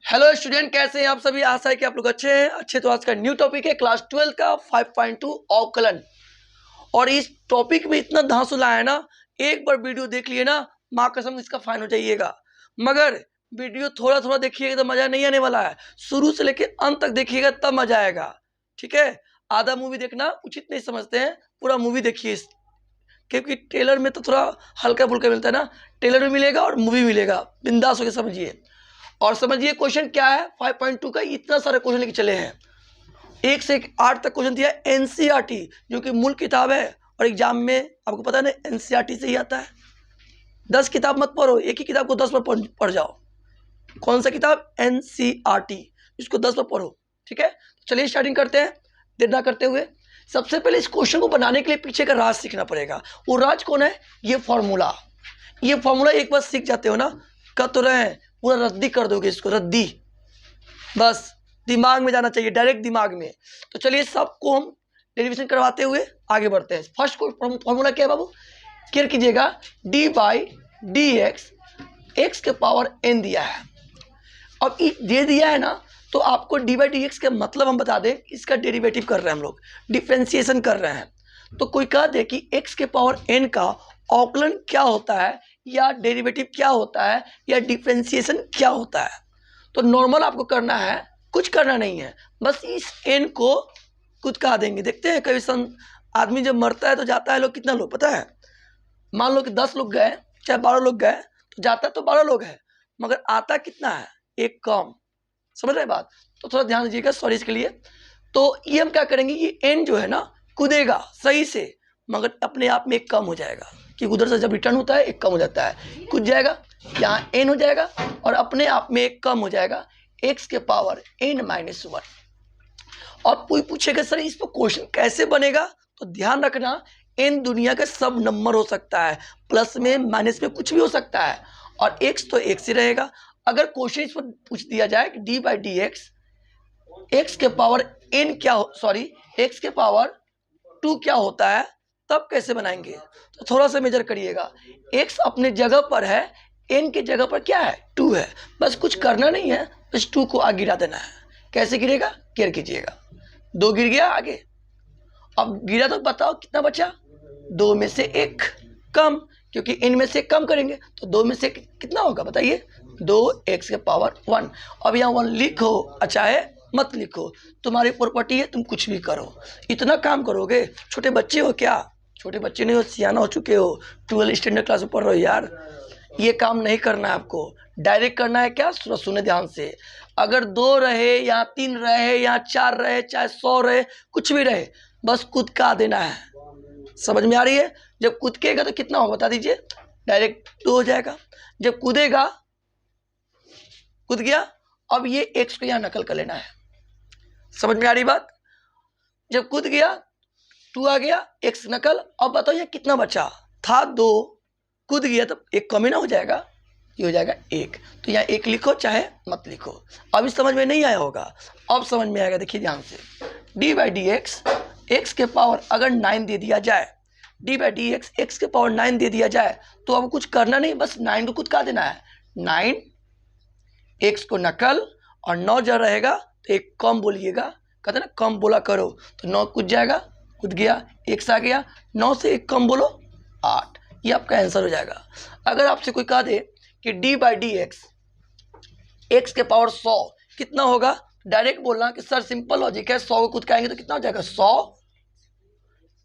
Hello student, कैसे हैं आप सभी। आशा है कि आप लोग अच्छे हैं। तो आज का न्यू टॉपिक है क्लास 12 का 5.2 अवकलन। और इस टॉपिक में इतना धांसुला है ना, एक बार वीडियो देख लिए ना, माँ कसम इसका फाइन हो जाइएगा। मगर वीडियो थोड़ा थोड़ा देखिएगा तो मजा नहीं आने वाला है, शुरू से लेके अंत तक देखिएगा तब मजा आएगा। ठीक है, आधा मूवी देखना उचित नहीं समझते हैं, पूरा मूवी देखिए, क्योंकि ट्रेलर में तो थोड़ा हल्का फुल्का मिलता है ना, ट्रेलर में मिलेगा और मूवी मिलेगा, बिंदास होकर समझिए। और समझिए क्वेश्चन क्या है 5.2 का। इतना सारे क्वेश्चन लेके चले हैं, 1 से 8 तक क्वेश्चन दिया है। एनसीईआरटी जो कि मूल किताब है, और एग्जाम में आपको पता है ना एनसीईआरटी से ही आता है। 10 किताब मत पढ़ो, एक ही किताब को 10 बार पढ़ जाओ। कौन सा किताब? एनसीईआरटी, इसको 10 बार पढ़ो। ठीक है, चलिए स्टार्टिंग करते हैं देर ना करते हुए। सबसे पहले इस क्वेश्चन को बनाने के लिए पीछे का राज सीखना पड़ेगा। वो राज कौन है? ये फॉर्मूला एक बार सीख जाते हो ना, कर तो रहे हैं, पूरा रद्दी कर दोगे इसको, रद्दी। बस दिमाग में जाना चाहिए, डायरेक्ट दिमाग में। तो चलिए सबको हम डेरिवेशन करवाते हुए आगे बढ़ते हैं। फर्स्ट फॉर्मूला क्या है बाबू? क्लियर कीजिएगा। D by D x, x के पावर एन दिया है। अब दे दिया है ना, तो आपको डी बाई डी एक्स का मतलब हम बता दें, इसका डेरिवेटिव कर रहे हैं हम लोग, डिफ्रेंसिएशन कर रहे हैं। तो कोई कह दे कि एक्स के पावर एन का अवकलन क्या होता है, या डेरिवेटिव क्या होता है, या डिफ्रेंसिएशन क्या होता है, तो नॉर्मल आपको करना है, कुछ करना नहीं है, बस इस एन को कुछ कहा देंगे। देखते हैं कभी आदमी जब मरता है तो जाता है लोग, कितना लोग पता है? मान लो कि 10 लोग गए, चाहे 12 लोग गए, तो जाता तो 12 लोग है, मगर आता कितना है? एक कम। समझ रहे बात? तो थोड़ा ध्यान दीजिएगा, सॉरी इसके लिए। तो ये हम क्या करेंगे, ये एन जो है ना कूदेगा सही से, मगर अपने आप में एक कम हो जाएगा, कि उधर से जब रिटर्न होता है एक कम हो जाता है, कूद जाएगा, यहाँ एन हो जाएगा और अपने आप में एक कम हो जाएगा, एक्स के पावर एन माइनस 1। और कोई पूछेगा सर इस पर क्वेश्चन कैसे बनेगा, तो ध्यान रखना, एन दुनिया का सब नंबर हो सकता है, प्लस में माइनस में कुछ भी हो सकता है, और एक्स तो एक्स ही रहेगा। अगर क्वेश्चन इस पर पूछ दिया जाए कि D by D x, x के पावर एन क्या हो, सॉरी एक्स के पावर 2 क्या होता है, तब कैसे बनाएंगे? तो थोड़ा सा मेजर करिएगा। एक्स अपने जगह पर है, एन के जगह पर क्या है? 2 है। बस कुछ करना नहीं है, बस 2 को आगे गिरा देना है। कैसे गिरेगा? केयर कीजिएगा। 2 गिर गया आगे, अब गिरा तो बताओ कितना बचा? 2 में से 1 कम, क्योंकि एन में से कम करेंगे तो 2 में से कितना होगा बताइए? 2 एक्स के पावर 1। अब यहाँ 1 लिखो, अच्छा है मत लिखो, तुम्हारी प्रॉपर्टी है, तुम कुछ भी करो। इतना काम करोगे? छोटे बच्चे हो क्या? छोटे बच्चे नहीं हो, सियाना हो चुके हो, 12 स्टैंडर्ड क्लास में पढ़ रहे हो यार। ये काम नहीं करना है आपको, डायरेक्ट करना है। क्या? सुने ध्यान से। अगर 2 रहे या 3 रहे या 4 रहे, चाहे 100 रहे, कुछ भी रहे, बस कूदका देना है। समझ में आ रही है? जब कूदकेगा तो कितना होगा बता दीजिए? डायरेक्ट 2 हो जाएगा। जब कूदेगा, कूद गया, अब ये एक्स को यहाँ नकल कर लेना है। समझ में आ रही बात? जब कूद गया 2 आ गया, एक्स नकल। अब बताओ ये कितना बचा? था 2, कूद गया तो एक कम ही ना हो जाएगा, ये हो जाएगा 1। तो यहाँ 1 लिखो चाहे मत लिखो। अभी समझ में नहीं आया होगा, अब समझ में आएगा। देखिए ध्यान से, D by D x, x के पावर अगर 9 दे दिया जाए, D by D x, x के पावर 9 दे दिया जाए, तो अब कुछ करना नहीं, बस 9 को कूदका देना है। 9 एक्स को नकल, और 9 जब रहेगा तो एक कम बोलिएगा, कहते ना कम बोला करो, तो 9 कूद जाएगा, कूद गया, एक्स आ गया, 9 से एक कम बोलो 8, ये आपका आंसर हो जाएगा। अगर आपसे कोई कह दे कि D by D x, x के पावर 100 कितना होगा, डायरेक्ट बोलना कि सर सिंपल लॉजिक है, 100 को कूदकाएंगे तो कितना हो जाएगा? 100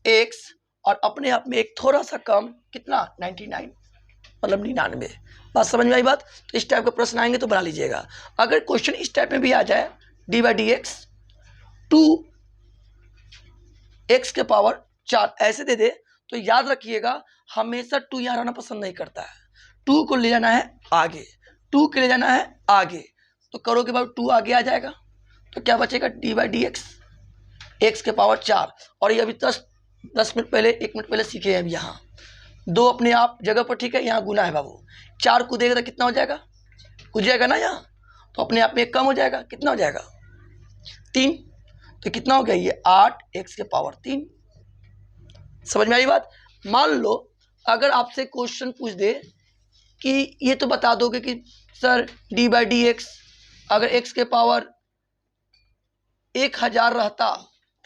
एक्स, और अपने आप में एक थोड़ा सा कम, कितना? 99, मतलब 99। बात समझ में आई बात? तो इस टाइप के प्रश्न आएंगे तो बना लीजिएगा। अगर क्वेश्चन इस टाइप में भी आ जाए, D by D x 2 x के पावर 4 ऐसे दे दे, तो याद रखिएगा हमेशा 2 यहाँ रहना पसंद नहीं करता है, 2 को ले जाना है आगे, 2 के ले जाना है आगे। तो करोगे बाबू 2 आगे आ जाएगा, तो क्या बचेगा? D by D x, x के पावर 4। और ये अभी 10 मिनट पहले, 1 मिनट पहले सीखे हैं। अभी यहाँ 2 अपने आप जगह पर ठीक है, यहाँ गुना है बाबू। 4 कूदेगा तो कितना हो जाएगा? कूद जाएगा ना यहाँ, तो अपने आप में एक कम हो जाएगा, कितना हो जाएगा? 3। तो कितना हो गया ये? 8 एक्स के पावर 3। समझ में आई बात? मान लो अगर आपसे क्वेश्चन पूछ दे कि ये तो बता दोगे कि sir D by D x अगर एक्स के पावर 1000 रहता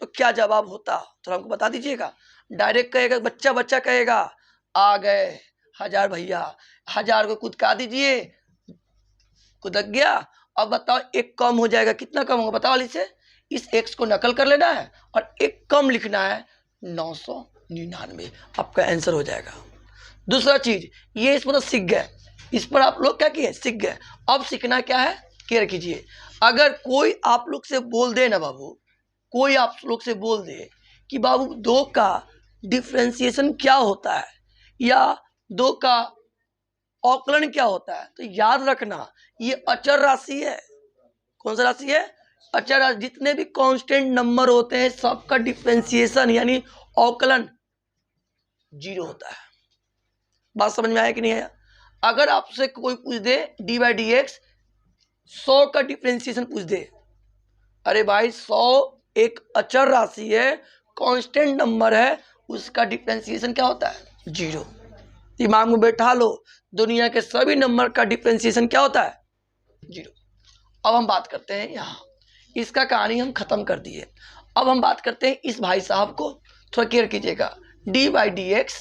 तो क्या जवाब होता, थोड़ा हमको बता दीजिएगा। डायरेक्ट कहेगा, बच्चा बच्चा कहेगा आ गए 1000 भैया, 1000 को कुदका दीजिए, कुदक गया। अब बताओ एक कम हो जाएगा, कितना कम होगा बताओ वाली से। इस एक्स को नकल कर लेना है और एक कम लिखना है 999, आपका आंसर हो जाएगा। दूसरा चीज ये इस पर सीख गए, इस पर आप लोग क्या किए, सीख गए। अब सीखना क्या है, केयर कीजिए। अगर कोई आप लोग से बोल दे ना बाबू, कोई आप लोग से बोल दे कि बाबू 2 का डिफरेंशिएशन क्या होता है या 2 का अवकलन क्या होता है, तो याद रखना ये अचर राशि है। कौन सा राशि है, अचर राशि। जितने भी कांस्टेंट नंबर होते हैं सबका डिफरेंशिएशन यानी अवकलन 0 होता है। बात समझ में आया कि नहीं आया। अगर आपसे कोई पूछ दे dy/dx 100 का डिफरेंशिएशन पूछ दे, अरे भाई 100 एक अचर राशि है, कांस्टेंट नंबर है, उसका डिफरेंशिएशन क्या होता है, 0। दिमाग में बैठा लो, दुनिया के सभी नंबर का डिफरेंशिएशन क्या होता है, 0। अब हम बात करते हैं यहाँ, इसका कहानी हम खत्म कर दिए। अब हम बात करते हैं इस भाई साहब को, थोड़ा केयर कीजिएगा। dy/dx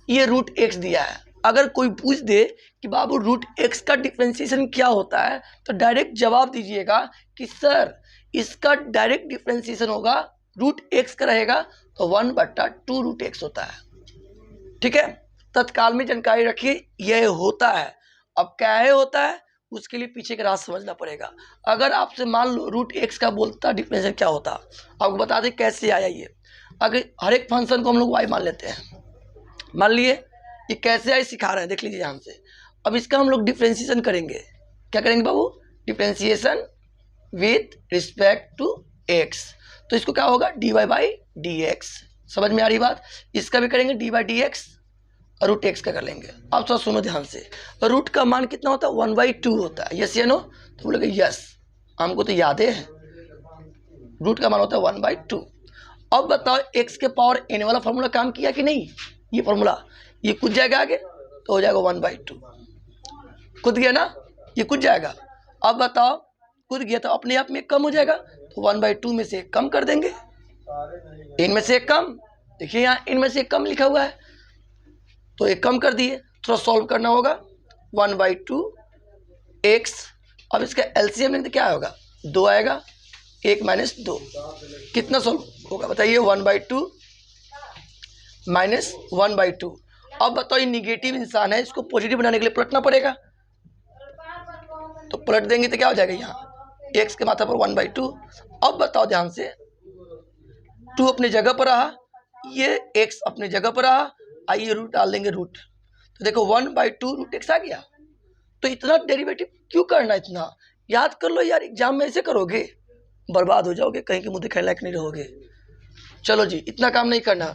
ये √x दिया है। अगर कोई पूछ दे कि बाबू √x का डिफरेंशिएशन क्या होता है, तो डायरेक्ट जवाब दीजिएगा कि सर इसका डायरेक्ट डिफरेंशिएशन होगा √x का रहेगा तो 1/2 √x होता है। ठीक है, तत्काल में जानकारी रखिए यह होता है। अब क्या है होता है, उसके लिए पीछे का राज समझना पड़ेगा। अगर आपसे मान लो √x का बोलता डिफरेंशिएशन क्या होता, आपको बता दें कैसे आया ये। अगर हर एक फंक्शन को हम लोग y मान लेते हैं, मान लिए ये कैसे आए सिखा रहे हैं, देख लीजिए ध्यान से। अब इसका हम लोग डिफरेंशिएशन करेंगे, क्या करेंगे बाबू, differentiation with respect to x, तो इसको क्या होगा dy/dx। समझ में आ रही बात। इसका भी करेंगे dy/dx और √x का कर लेंगे। अब थोड़ा सुनो ध्यान से, रूट का मान कितना होता है, 1/2 होता है, यस या नो, तो बोलोगे यस, हमको तो याद है, रूट का मान होता है 1/2। अब बताओ x के पावर n वाला फॉर्मूला काम किया कि नहीं, ये फॉर्मूला ये कूद जाएगा आगे तो हो जाएगा 1/2, कूद गया ना, ये कूद जाएगा। अब बताओ कूद गया तो अपने आप में कम हो जाएगा, तो 1/2 में से एक कम कर देंगे, इनमें से एक कम, देखिए यहाँ इनमें से एक कम लिखा हुआ है तो एक कम कर दिए। थोड़ा सॉल्व करना होगा, 1/2 x, अब इसका एलसीएम लेंगे तो क्या होगा, 2 आएगा, 1 - 2, कितना सॉल्व होगा बताइए, 1/2 - 1/2। अब बताओ ये निगेटिव इंसान है, इसको पॉजिटिव बनाने के लिए पलटना पड़ेगा, तो पलट देंगे तो क्या हो जाएगा, यहाँ x के माथा पर 1/2। अब बताओ ध्यान से, 2 अपने जगह पर रहा, ये x अपने जगह पर रहा, आइए रूट डाल देंगे रूट, तो देखो 1/2 √x आ गया। तो इतना डेरिवेटिव क्यों करना, इतना याद कर लो यार, एग्जाम में ऐसे करोगे बर्बाद हो जाओगे, कहीं के मुंह दिखाने लायक नहीं रहोगे। चलो जी, इतना काम नहीं करना,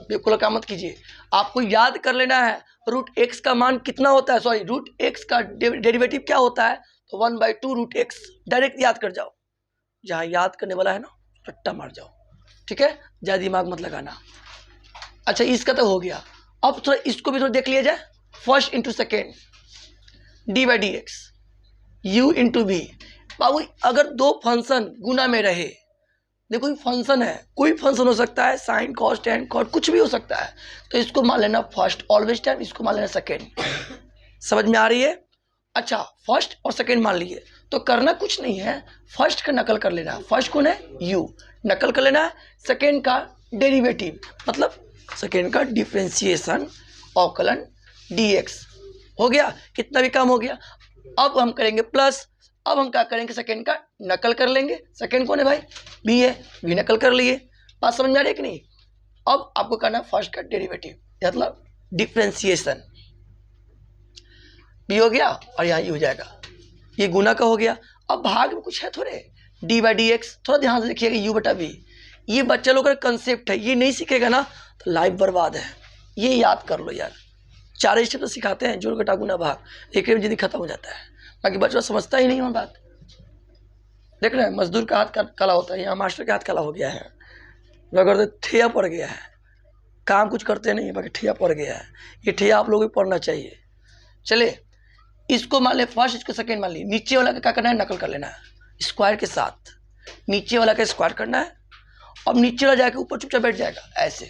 बिल्कुल काम मत कीजिए, आपको याद कर लेना है √x का मान कितना होता है, सॉरी √x का डेरिवेटिव क्या होता है, तो 1/2 √x, डायरेक्ट याद कर जाओ, जहाँ याद करने वाला है ना रट्टा मार जाओ, ठीक है, ज़्यादा दिमाग मत लगाना। अच्छा इसका तो हो गया, अब थोड़ा इसको भी थोड़ा देख लिया जाए, first into second, dy/dx u into v। बाबू अगर 2 फंक्शन गुना में रहे, देखो ये फंक्शन है, कोई फंक्शन हो सकता है, साइन कॉस टेन कॉट कुछ भी हो सकता है, तो इसको मान लेना फर्स्ट ऑलवेज टाइम, इसको मान लेना सेकेंड। समझ में आ रही है। अच्छा फर्स्ट और सेकेंड मान लिए, तो करना कुछ नहीं है, फर्स्ट का नकल कर लेना, फर्स्ट कौन है u, नकल कर लेना है, सेकेंड का डेरिवेटिव मतलब सेकेंड का डिफरेंशिएशन अवकलन dx, हो गया, कितना भी काम हो गया। अब हम करेंगे प्लस, अब हम क्या करेंगे, सेकेंड का नकल कर लेंगे, सेकेंड कौन है भाई, b है, v नकल कर लिए। बात समझ में आ रही है कि नहीं। अब आपको करना है फर्स्ट का डेरिवेटिव मतलब डिफरेंशिएशन, b हो गया और यहाँ हो जाएगा, ये गुना का हो गया। अब भाग में कुछ है थोड़े, dy/dx, थोड़ा ध्यान से देखिएगा, u/v, ये बच्चा लोग का कंसेप्ट है, ये नहीं सीखेगा ना तो लाइफ बर्बाद है, ये याद कर लो यार। 4 स्टेप तो सिखाते हैं, जोड़ घटा गुना भाग, एक में जल्दी खत्म हो जाता है, बाकी बच्चा समझता ही नहीं है बात। देख रहे हैं मजदूर का हाथ काला होता है, यहाँ मास्टर का हाथ काला हो गया है, रगड़ते ठिया पड़ गया है, काम कुछ करते नहीं, बाकी ठिया पड़ गया है, ये ठिया आप लोगों को पढ़ना चाहिए। चले इसको मान ले फर्स्ट, इसको सेकेंड मान ली। नीचे वाला का क्या करना है, नकल कर लेना है स्क्वायर के साथ, नीचे वाला का स्क्वायर करना है। अब नीचे वाला जाके ऊपर चुपचाप बैठ जाएगा ऐसे,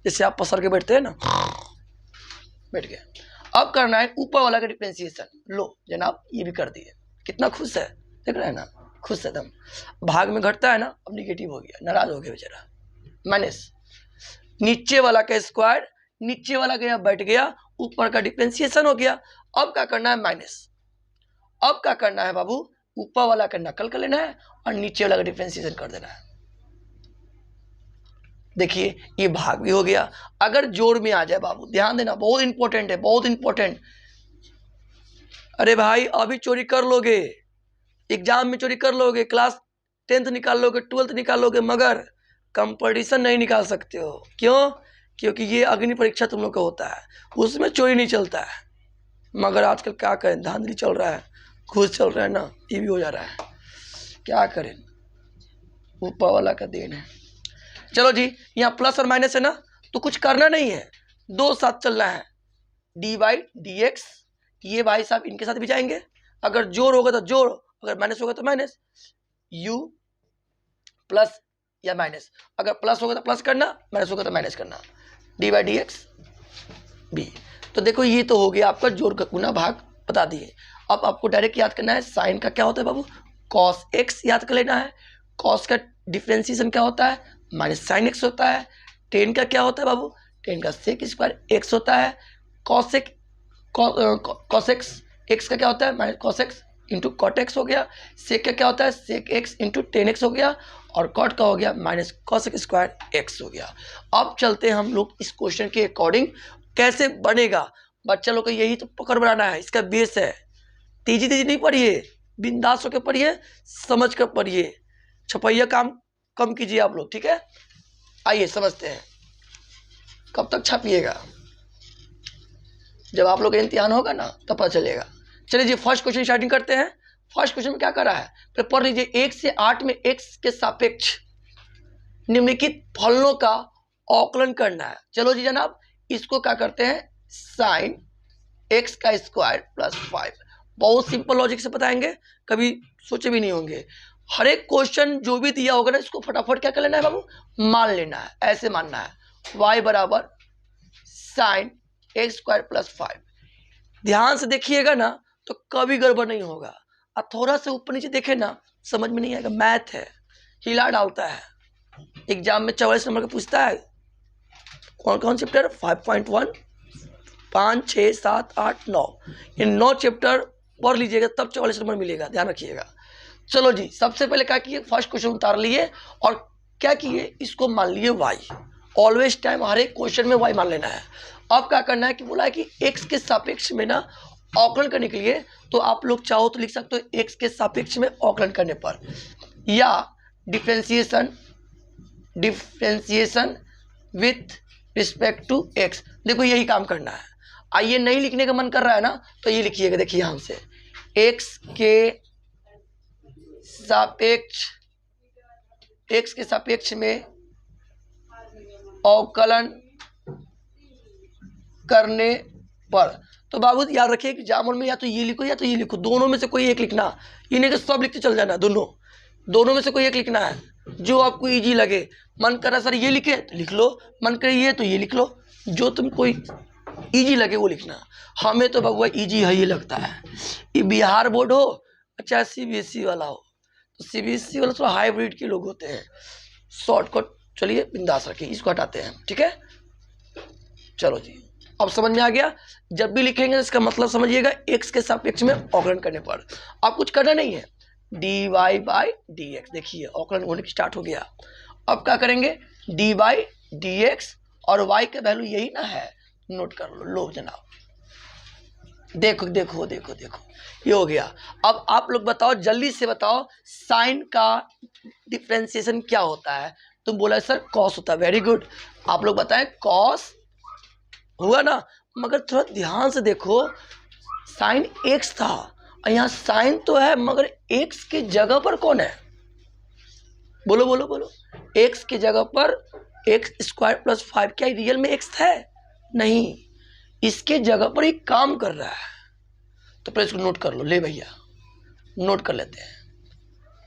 जैसे आप पसर के बैठते हैं ना, बैठ गया। अब करना है ऊपर वाला का डिफरेंशिएशन। लो जनाब ये भी कर दिए, कितना खुश है, देख रहे हैं ना, खुश है एकदम। भाग में घटता है ना, अब निगेटिव हो गया, नाराज हो गया बेचारा। माइनस नीचे वाला का स्क्वायर, नीचे वाला गया बैठ गया, ऊपर का डिफरेंशिएशन हो गया। अब क्या करना है, माइनस। अब क्या करना है बाबू, ऊपर वाला का नकल कर लेना है और नीचे वाला का डिफरेंशिएशन कर देना है। देखिए ये भाग भी हो गया। अगर जोड़ में आ जाए बाबू, ध्यान देना, बहुत इंपॉर्टेंट है, बहुत इंपॉर्टेंट। अरे भाई अभी चोरी कर लोगे, एग्जाम में चोरी कर लोगे, क्लास 10th निकाल लोगे, 12th निकाल लोगे, मगर कंपटीशन नहीं निकाल सकते हो। क्यों? क्योंकि ये अग्नि परीक्षा तुम लोग का होता है, उसमें चोरी नहीं चलता है। मगर आजकल क्या करें, धांधली चल रहा है, घूस चल रहा है ना, ये भी हो जा रहा है, क्या करें, ऊपर वाला का देन है। चलो जी, यहाँ प्लस और माइनस है ना, तो कुछ करना नहीं है, दो साथ चलना है, डी वाई डी एक्स। ये भाई साहब इनके साथ भी जाएंगे, अगर जोड़ होगा तो जोड़, अगर माइनस होगा तो माइनस। यू प्लस या माइनस, अगर प्लस होगा तो प्लस करना, माइनस होगा तो माइनस करना, D Y D X B. तो देखो ये तो हो गया आपका जोड़ का गुना भाग बता दिए। अब आपको डायरेक्ट याद करना है साइन का क्या होता है बाबू, कॉस एक्स याद कर लेना है। कॉस का डिफरेंशिएशन क्या होता है, माइनस साइन एक्स होता है। टेन का क्या होता है बाबू, टेन का सेक स्क्वायर एक्स होता है। कॉसेक कॉस एक्स, एक्स का क्या होता है, minus cos X into cot X हो गया। सेक का क्या होता है, sec X into tan X हो गया। और कॉट का हो गया माइनस कॉसेक स्क्वायर एक्स हो गया। अब चलते हैं हम लोग इस क्वेश्चन के अकॉर्डिंग कैसे बनेगा। बच्चा लोग को यही तो पकड़ बनाना है, इसका बेस है। तेजी तेजी नहीं पढ़िए, बिंदास होकर पढ़िए, समझ कर पढ़िए, छपैया काम कम कीजिए आप लोग, ठीक है। आइए समझते हैं, कब तक छापिएगा, जब आप लोग का इम्तिहान होगा ना तब पता चलेगा। चलिए जी फर्स्ट क्वेश्चन स्टार्टिंग करते हैं। फर्स्ट क्वेश्चन में क्या कर रहा है, फिर पढ़ लीजिए। 1 से 8 में x के सापेक्ष निम्नलिखित फलनों का अवकलन करना है। चलो जी जनाब, इसको क्या करते हैं, साइन x का स्क्वायर प्लस 5। बहुत सिंपल लॉजिक से बताएंगे, कभी सोचे भी नहीं होंगे। हर एक क्वेश्चन जो भी दिया होगा ना, इसको फटाफट क्या कर लेना है बाबू, मान लेना है, ऐसे मानना है। y बराबर साइन एक्स स्क्वायर प्लस 5। ध्यान से देखिएगा ना तो कभी गड़बड़ नहीं होगा। अब थोड़ा सा ऊपर नीचे देखे ना, समझ में नहीं आएगा, मैथ है, हिला डालता है। एग्जाम में 44 नंबर का पूछता है, कौन कौन चैप्टर, 5.1, 5, 6, 7, 8, 9, ये 9 चैप्टर पढ़ लीजिएगा तब 44 नंबर मिलेगा, ध्यान रखिएगा। चलो जी, सबसे पहले क्या किए, फर्स्ट क्वेश्चन उतार लिए और क्या किए, इसको मान लिए y। ऑलवेज टाइम हर एक क्वेश्चन में y मान लेना है। अब क्या करना है कि बोला है कि x के सापेक्ष में ना अवकलन करने के लिए, तो आप लोग चाहो तो लिख सकते हो x के सापेक्ष में अवकलन करने पर, या differentiation with respect to x। देखो यही काम करना है। आइए नहीं लिखने का मन कर रहा है ना, तो ये लिखिएगा, देखिए यहाँ से x के सापेक्ष में अवकलन करने पर। तो बाबू याद रखिए कि जामुन में या तो ये लिखो या तो ये लिखो, दोनों में से कोई एक लिखना। ये नहीं कि सब लिखते चल जाना, दोनों में से कोई एक लिखना है, जो आपको इजी लगे। मन कर रहा सर ये लिखे तो लिख लो, मन करे ये तो ये लिख लो, जो तुम कोई इजी लगे वो लिखना। हमें तो बाबू इजी है ये लगता है। ये बिहार बोर्ड हो चाहे CBSE वाला हो, तो CBSE वाला थोड़ा हाइब्रिड के लोग होते हैं। शॉर्टकट चलिए बिंदास रखिए, इसको हटाते हैं, ठीक है। चलो जी, अब समझ में आ गया। जब भी लिखेंगे इसका मतलब समझिएगा, x के सापेक्ष में अवकलन करने पर। अब कुछ करना नहीं है, dy बाई डी एक्स। देखिए अवकलन होने की स्टार्ट हो गया। अब क्या करेंगे, dy dx, और y का वैल्यू यही ना है, नोट कर लो जनाब। देखो देखो देखो देखो, ये हो गया। अब आप लोग बताओ, जल्दी से बताओ, साइन का डिफरेंशिएशन क्या होता है। तुम बोला सर कॉस होता है, वेरी गुड। आप लोग बताएं कॉस हुआ ना, मगर थोड़ा ध्यान से देखो, साइन एक्स था और यहाँ साइन तो है, मगर एक्स की जगह पर कौन है, बोलो बोलो बोलो। एक्स की जगह पर एक्स स्क्वायर प्लस 5, क्या रियल में एक्स है, नहीं, इसके जगह पर एक काम कर रहा है। तो पहले इसको नोट कर लो, ले भैया नोट कर लेते हैं,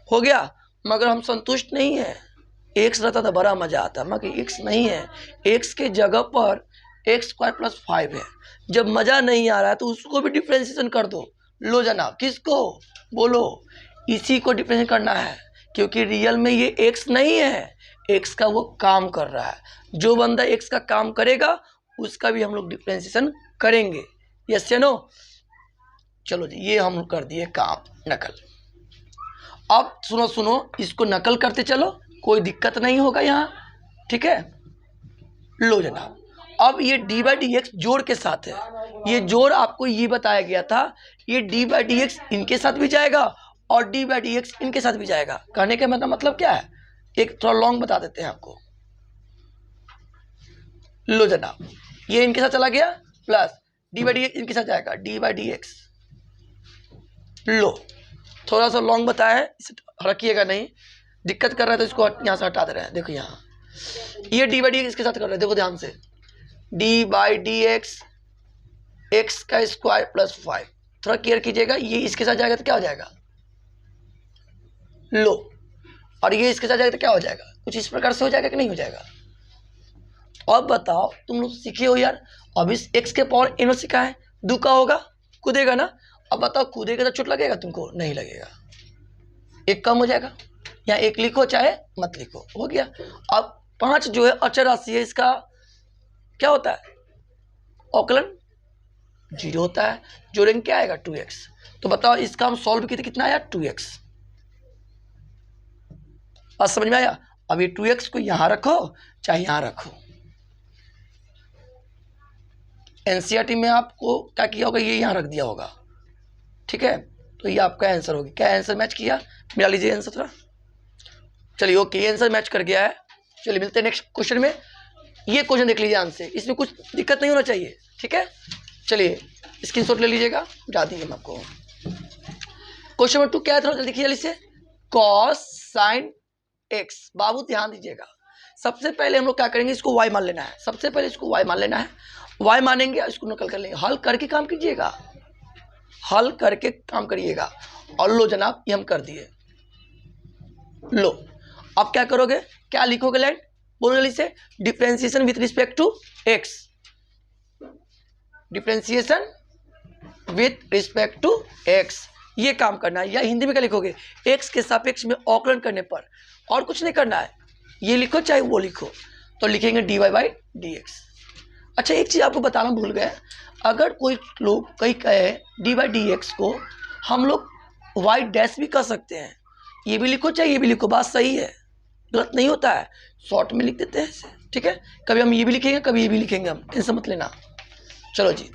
हो गया। मगर हम संतुष्ट नहीं है, एक्स रहता था बड़ा मजा आता, मगर एक्स नहीं है, एक्स के जगह पर एक्स स्क्वायर प्लस 5 है। जब मजा नहीं आ रहा है तो उसको भी डिफ्रेंशिएशन कर दो। लो जनाब, किसको बोलो, इसी को डिफ्रेंशिएट करना है, क्योंकि रियल में ये एक्स नहीं है, एक्स का वो काम कर रहा है। जो बंदा एक्स का काम करेगा उसका भी हम लोग डिफ्रेंशिएशन करेंगे, यस या नो। चलो जी, ये हम कर दिए काम नकल। अब सुनो सुनो, इसको नकल करते चलो, कोई दिक्कत नहीं होगा यहाँ, ठीक है। लो जनाब, अब ये डी बाई डी एक्स जोड़ के साथ है, ये जोड़ आपको ये बताया गया था, ये डी बाई डी एक्स इनके साथ भी जाएगा और डी बाई डी एक्स इनके साथ भी जाएगा। कहने का मतलब क्या है, एक थोड़ा लॉन्ग बता देते हैं आपको। लो जनाब, ये इनके साथ चला गया, plus D by D x इनके साथ जाएगा, डी बाई डी एक्स। लो, थोड़ा सा लॉन्ग बताया है, इसे रखिएगा नहीं, दिक्कत कर रहा है तो इसको यहाँ से हटा दे रहे हैं। देखो यहाँ ये डी बाई डी एक्स इसके साथ कर रहे हैं, देखो ध्यान से, D by D x x का स्क्वायर प्लस 5, थोड़ा केयर कीजिएगा। ये इसके साथ जाएगा तो क्या हो जाएगा, लो, और ये इसके साथ जाएगा तो क्या हो जाएगा, कुछ इस प्रकार से हो जाएगा कि नहीं हो जाएगा। अब बताओ, तुम लोग सीखे हो यार, अब इस एक्स के पावर एन सीखा है, दो का होगा, कूदेगा ना। अब बताओ, कूदेगा तो चोट लगेगा तुमको, नहीं लगेगा, एक कम हो जाएगा, या एक लिखो चाहे मत लिखो, हो गया। अब 5 जो है अचर राशि है, इसका क्या होता है, अवकलन 0 होता है, जोड़ेंगे क्या आएगा 2x। तो बताओ इसका हम सॉल्व किए थे, कितना आया 2x, आज समझ में आया। अब ये 2x को यहां रखो चाहे यहां रखो, एनसीईआरटी में आपको क्या किया होगा, ये यहां रख दिया होगा, ठीक है। तो ये आपका आंसर होगा, क्या आंसर मैच किया, मिला लीजिए आंसर थोड़ा। चलिए ओके, आंसर मैच कर गया है। चलिए मिलते हैं नेक्स्ट क्वेश्चन में। ये क्वेश्चन देख लीजिए आंसर, इसमें कुछ दिक्कत नहीं होना चाहिए, ठीक है। चलिए स्क्रीनशॉट ले लीजिएगा, बता दीजिए हम आपको। क्वेश्चन नंबर 2 क्या है, थोड़ा जल्दी कीजिए इसे, कॉस साइन एक्स। बाबू ध्यान दीजिएगा, सबसे पहले हम लोग क्या करेंगे, इसको y मान लेना है, सबसे पहले इसको y मान लेना है, y मानेंगे, इसको नकल कर लेंगे, हल करके काम कीजिएगा, हल करके काम करिएगा। और लो जनाब, ये हम कर दिए। लो, अब क्या करोगे, क्या लिखोगे लाइन, बोलो जल्दी से, differentiation with respect to X, differentiation with respect to X, ये काम करना है। या हिंदी में क्या लिखोगे, एक्स के सापेक्ष में अवकलन करने पर, और कुछ नहीं करना है, ये लिखो चाहे वो लिखो, तो लिखेंगे D Y by D X. अच्छा, एक चीज़ आपको बताना भूल गए, अगर कोई लोग कहीं कहे डी बाई डी एक्स को हम लोग वाई डैश भी कर सकते हैं, ये भी लिखो चाहे ये भी लिखो, बात सही है, गलत नहीं होता है, शॉर्ट में लिख देते हैं ऐसे, ठीक है। कभी हम ये भी लिखेंगे, कभी ये भी लिखेंगे, हम टेंशन मत लेना। चलो जी,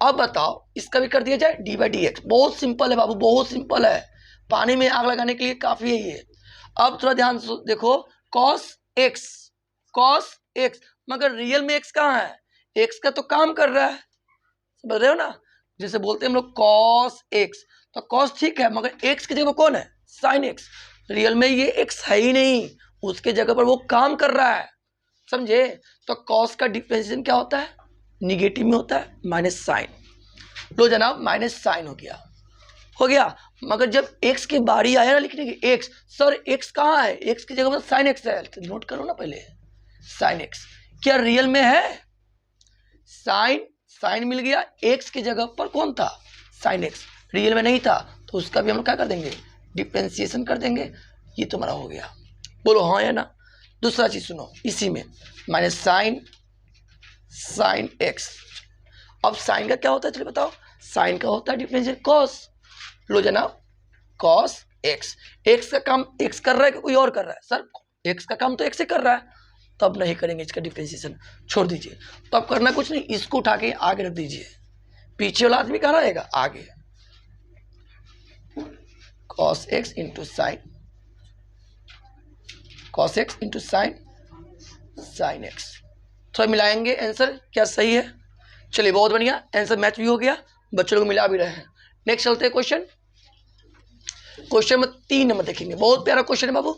अब बताओ इसका भी कर दिया जाए, डी बाई डी एक्स, बहुत सिंपल है बाबू, बहुत सिंपल है, पानी में आग लगाने के लिए काफ़ी है ये। अब थोड़ा ध्यान से देखो, कॉस एक्स, मगर रियल में एक्स कहाँ है, एक्स का तो काम कर रहा है, समझ रहे हो ना, जैसे बोलते हैं हम लोग कॉस एक्स, तो कॉस ठीक है, मगर एक्स की जगह कौन है, साइन एक्स, रियल में ये एक्स है ही नहीं, उसके जगह पर वो काम कर रहा है, समझे। तो कॉस का डिफरेंशिएशन क्या होता है, निगेटिव में होता है, माइनस साइन। लो जनाब, माइनस साइन हो गया। मगर जब एक्स की बारी आया ना लिखने की, एक्स, सर एक्स कहाँ है, एक्स की जगह पर साइन एक्स है, नोट करो ना पहले, साइन एक्स क्या रियल में है, साइन मिल गया, एक्स की जगह पर कौन था, साइन एक्स, रियल में नहीं था, तो उसका भी हम लोग क्या कर देंगे, डिफरेंशिएशन कर देंगे, ये तुम्हारा हो गया, बोलो हाँ या ना। दूसरा चीज सुनो, इसी में माइनस साइन एक्स। अब साइन का क्या होता है, चलिए बताओ, साइन का होता है डिफरेंशिएशन कॉस। लो जनाब, कॉस एक्स, एक्स का काम एक्स कर रहा है कि कोई और कर रहा है, सर एक्स का काम तो एक्स से कर रहा है, तब नहीं करेंगे इसका डिफरेंशिएशन, छोड़ दीजिए। तब करना कुछ नहीं, इसको उठा के आगे रख दीजिए, पीछे वाला आदमी कहाँ रहेगा, आगे, cos X into sine, cos X into sine x, थोड़ा मिलाएंगे आंसर, क्या सही है। चलिए बहुत बढ़िया, आंसर मैच भी हो गया, बच्चों को मिला भी रहे हैं। नेक्स्ट चलते हैं क्वेश्चन में 3 नंबर देखेंगे, बहुत प्यारा क्वेश्चन है बाबू,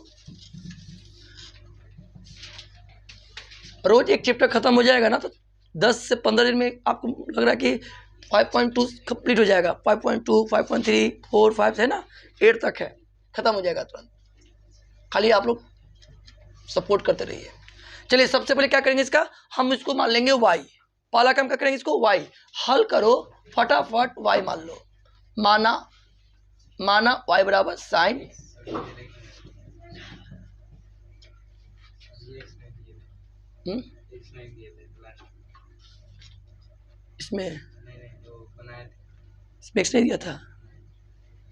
रोज एक चैप्टर खत्म हो जाएगा ना, तो 10 से 15 दिन में आपको लग रहा है कि 5.2 कंप्लीट हो जाएगा, 5.2, 5.3, 4, 5 है ना, 8 तक है, खत्म हो जाएगा तुरंत। खाली आप लोग सपोर्ट करते रहिए। चलिए सबसे पहले क्या करेंगे इसका, हम इसको मान लेंगे y। पहला काम क्या करेंगे, इसको y हल करो फटाफट, y मान लो, माना y बराबर साइन इसमें x नहीं दिया था,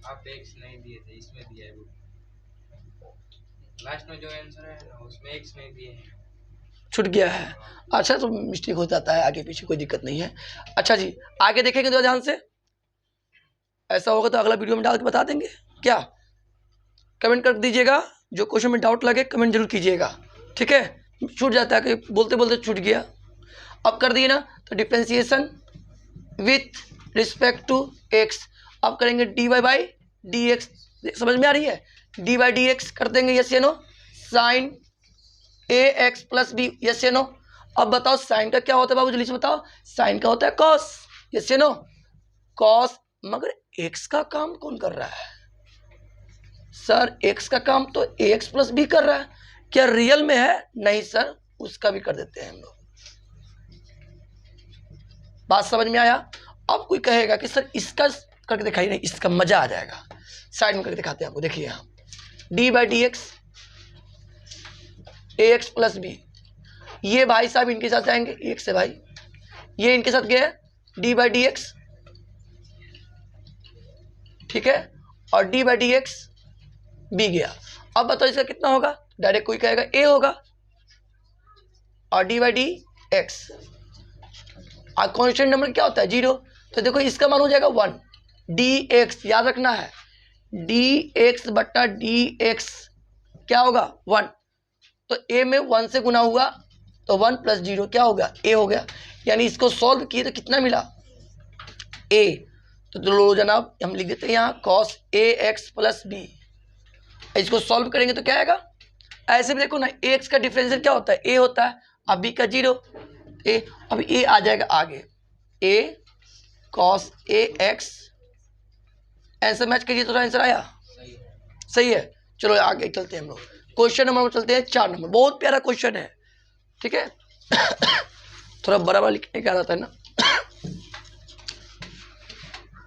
आप x नहीं दिए थे, इसमें दिया है, लास्ट में जो आंसर है ना उसमें x नहीं दिए हैं, छूट गया है। अच्छा तो मिस्टेक हो जाता है, आगे पीछे कोई दिक्कत नहीं है। अच्छा जी आगे देखेंगे तो ध्यान से, ऐसा होगा तो अगला वीडियो में डाल के बता देंगे क्या, कमेंट कर दीजिएगा, जो क्वेश्चन में डाउट लगे कमेंट जरूर कीजिएगा, ठीक है। छूट जाता है कि बोलते बोलते छूट गया, अब कर दिए ना, तो differentiation with respect to X, अब करेंगे dy बाई डी एक्स, समझ में आ रही है, डी बाई डी एक्स कर देंगे, यस या no, sign A x plus B, yes या नो। अब बताओ साइन का क्या होता है बाबू, जल्दी से बताओ, साइन का होता है कॉस, यस या नो, कॉस। मगर एक्स का काम कौन कर रहा है सर, एक्स का काम तो ए एक्स प्लस बी कर रहा है, क्या रियल में है, नहीं सर, उसका भी कर देते हैं हम लोग। बात समझ में आया। अब कोई कहेगा कि सर इसका करके दिखाइए, नहीं इसका मजा आ जाएगा, साइड में करके दिखाते हैं आपको, देखिए यहाँ D by D X A x plus B, ये भाई साहब इनके साथ जाएंगे, एक से भाई ये इनके साथ गया डी बाई डी एक्स, ठीक है, और D by D X B गया। अब बताओ इसका कितना होगा, डायरेक्ट कोई कहेगा ए होगा, और डी बाई डी एक्स, और कॉन्स्टेंट नंबर क्या होता है 0, तो देखो इसका मान हो जाएगा 1, डी एक्स याद रखना है, डी एक्स बट्टा डी एक्स क्या होगा 1, तो ए में 1 से गुना हुआ तो 1 प्लस 0 क्या होगा ए हो गया, यानी इसको सॉल्व किए तो कितना मिला ए, तो लो जनाब हम लिख देते हैं यहाँ cos ए एक्स प्लस बी, इसको सॉल्व करेंगे तो क्या आएगा, ऐसे भी देखो ना, एक्स का डिफरेंशियल क्या होता है ए होता है, अब बी का 0 ए, अब ए आ जाएगा आगे, ए cos ए एक्स, आंसर मैच करिए तो आंसर आया, सही है। चलो आगे चलते हैं हम लोग, क्वेश्चन नंबर चलते हैं 4 नंबर, बहुत प्यारा क्वेश्चन है, ठीक है थोड़ा बड़ा बड़ा लिखने का आता है ना।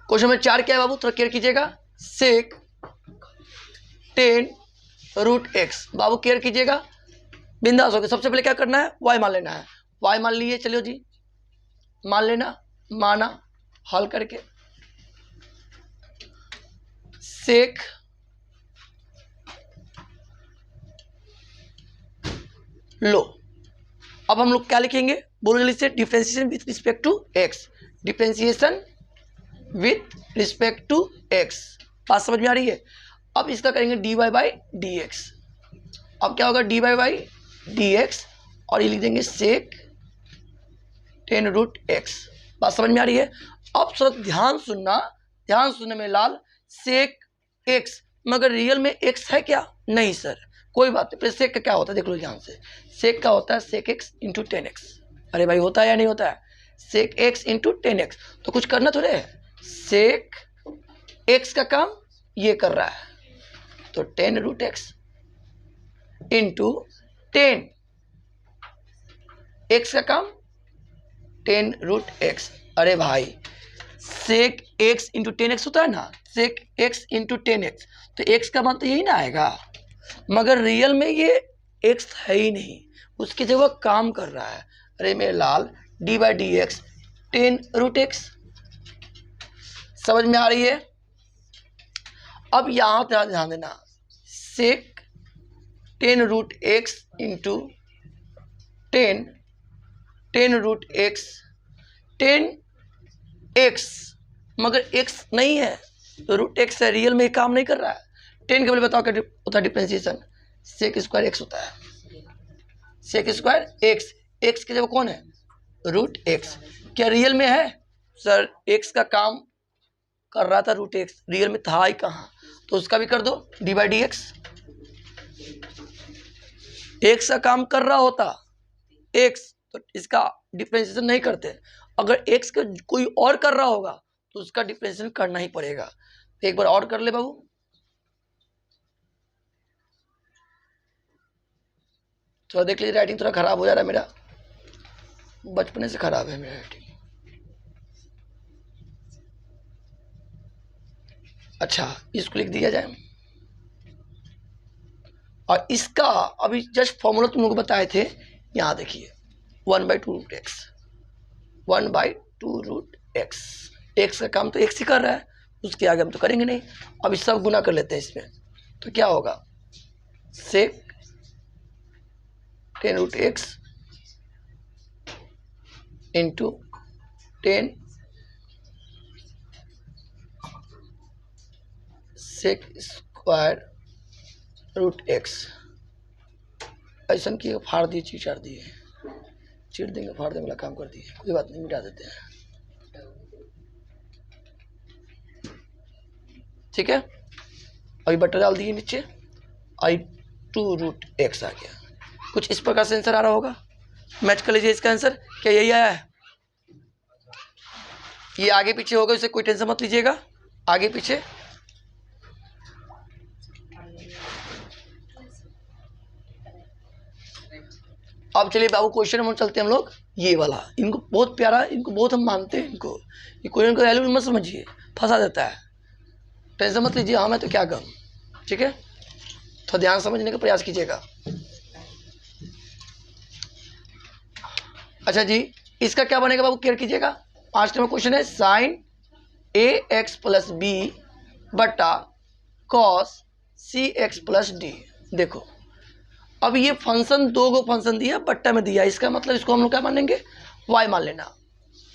क्वेश्चन नंबर 4 क्या है बाबू, थोड़ा केयर कीजिएगा, सेक 10 रूट एक्स, बाबू केयर कीजिएगा, बिंदास होकर। सबसे पहले क्या करना है, y मान लेना है, y मान लिए, चलिए जी मान लेना, माना हल करके, सेक लो। अब हम लोग क्या लिखेंगे, बोलो जल्दी से, differentiation with respect to X, differentiation with respect to X, बात समझ में आ रही है। अब इसका करेंगे D Y by D X, अब क्या होगा D Y by D X, और ये लिख देंगे सेक 10 रूट एक्स, बात समझ में आ रही है। अब थोड़ा ध्यान सुनना, ध्यान सुनने में लाल, सेक एक्स, मगर रियल में एक्स है क्या, नहीं सर, कोई बात नहीं, फिर सेक का क्या होता है देख लो ध्यान से, सेक का होता है सेक एक्स इंटू 10x, अरे भाई होता है या नहीं होता है, सेक एक्स इंटू 10x, तो कुछ करना थोड़े है, सेक एक्स का काम ये कर रहा है, तो 10 रूट एक्स इंटू 10, एक्स का काम 10 रूट एक्स, अरे भाई सेक एक्स इंटू 10x होता है ना, सेक एक्स इंटू 10x, तो x का मान तो यही ना आएगा, मगर रियल में ये x है ही नहीं, उसकी जगह काम कर रहा है, अरे मेरे लाल d by D x 10 root x, समझ में आ रही है। अब यहाँ ध्यान देना, सेक 10 root x into 10 root x 10x, मगर x नहीं है तो रूट एक्स है, रियल में काम नहीं कर रहा है। 10 के बदले बताओ क्या होता है डिफरेंशिएशन, सेक स्क्वायर एक्स होता है, सेक स्क्वायर एक्स, एक्स की जगह कौन है रूट एक्स, क्या रियल में है सर, एक्स का काम कर रहा था रूट एक्स, रियल में था ही कहाँ, तो उसका भी कर दो D by D x, x का काम कर रहा होता एक्स, तो इसका डिफरेंशिएशन नहीं करते। अगर एक्स का कोई और कर रहा होगा तो उसका डिफरेंशिएशन करना ही पड़ेगा। तो एक बार और कर ले बाबू। थोड़ा देख लीजिए, राइटिंग थोड़ा खराब हो जा रहा है मेरा, बचपने से खराब है मेरा राइटिंग। अच्छा, इसको लिख दिया जाए। और इसका अभी जस्ट फॉर्मूला तुम लोग बताए थे, यहाँ देखिए 1/2√x, 1/2√x। एक्स का काम तो एक्स ही कर रहा है, उसके आगे हम तो करेंगे नहीं। अब इस सब गुना कर लेते हैं इसमें, तो क्या होगा, sec 10√x into 10 sec square√x। ऐसा किए फाड़ दिए, चीर दिए, चीर देंगे फाड़ देंगे वाला काम कर दिए, कोई बात नहीं, मिटा देते हैं। ठीक है, अभी बट्टा डाल दिए नीचे, i2√x आ गया। कुछ इस प्रकार से आंसर आ रहा होगा, मैच कर लीजिए इसका आंसर। क्या यही आया है? ये आगे पीछे होगा, इसे कोई टेंशन मत लीजिएगा, आगे पीछे। अब चलिए बाबू क्वेश्चन हम चलते हैं हम लोग, ये वाला इनको बहुत प्यारा, इनको बहुत हम मानते हैं इनको। ये क्वेश्चन को वैल्यू मत समझिए, फंसा देता है, टेंशन मत लीजिए, हाँ मैं तो क्या कहूँ। ठीक है, थोड़ा ध्यान समझने का प्रयास कीजिएगा। अच्छा जी, इसका क्या बनेगा बाबू, केयर कीजिएगा। 5 नंबर क्वेश्चन है, साइन ax प्लस बी बटा कॉस सी एक्स प्लस डी। देखो अब ये फंक्शन दो गो फंक्शन दिया, बट्टा में दिया, इसका मतलब इसको हम लोग क्या मानेंगे, y मान लेना।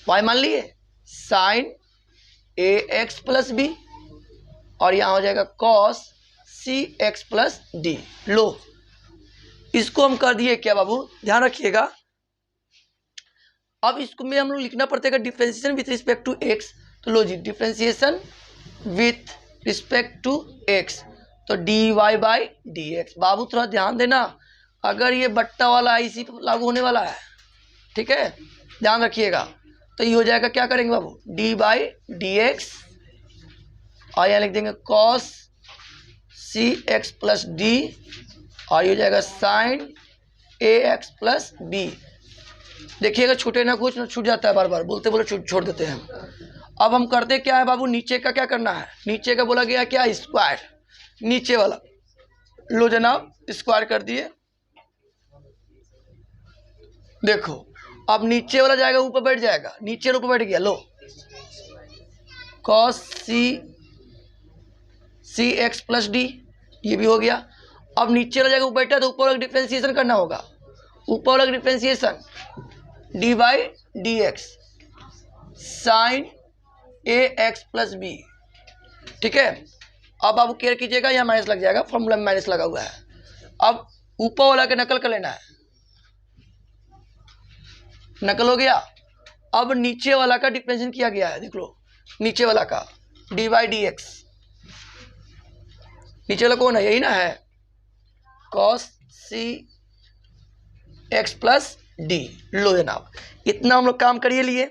y मान लिए, साइन ax प्लस बी और यहाँ हो जाएगा कॉस सी एक्स प्लस डी। लो इसको हम कर दिए क्या बाबू, ध्यान रखिएगा। अब इसको में हम लोग लिखना पड़ेगा differentiation with respect to x. तो लो जी, differentiation with respect to x, तो dy बाई डी एक्स। बाबू थोड़ा ध्यान देना, अगर ये बट्टा वाला इसी पर लागू होने वाला है, ठीक है, ध्यान रखिएगा। तो ये हो जाएगा, क्या करेंगे बाबू, डी बाई डी एक्स और यहाँ लिख देंगे कॉस सी एक्स प्लस डी और ये हो जाएगा sign A x plus B. देखिएगा छूटे ना कुछ, ना छूट जाता है, बार बार बोलते बोले छोड़ देते हैं हम। अब हम करते क्या है बाबू, नीचे का क्या करना है, नीचे का बोला गया क्या, स्क्वायर, नीचे वाला। लो जनाब स्क्वायर कर दिए। देखो अब नीचे वाला जाएगा ऊपर बैठ जाएगा, नीचे ऊपर बैठ गया। लो कॉस सी एक्स प्लस डी, ये भी हो गया। अब नीचे वाला जाएगा ऊपर बैठा, तो ऊपर वाला डिफरेंशिएशन करना होगा, ऊपर वाला differentiation D by D X sine A x plus B. ठीक है, अब आप केयर कीजिएगा, यहाँ माइनस लग जाएगा, फॉर्मूला में माइनस लगा हुआ है। अब ऊपर वाला का नकल कर लेना है, नकल हो गया। अब नीचे वाला का डिफरेंशिएशन किया गया है, देख लो नीचे वाला का डी बाई डी एक्स। नीचे वाला कौन है, यही ना है, कॉस सी एक्स प्लस डी। लो जनाब इतना हम लोग काम करिए लिए।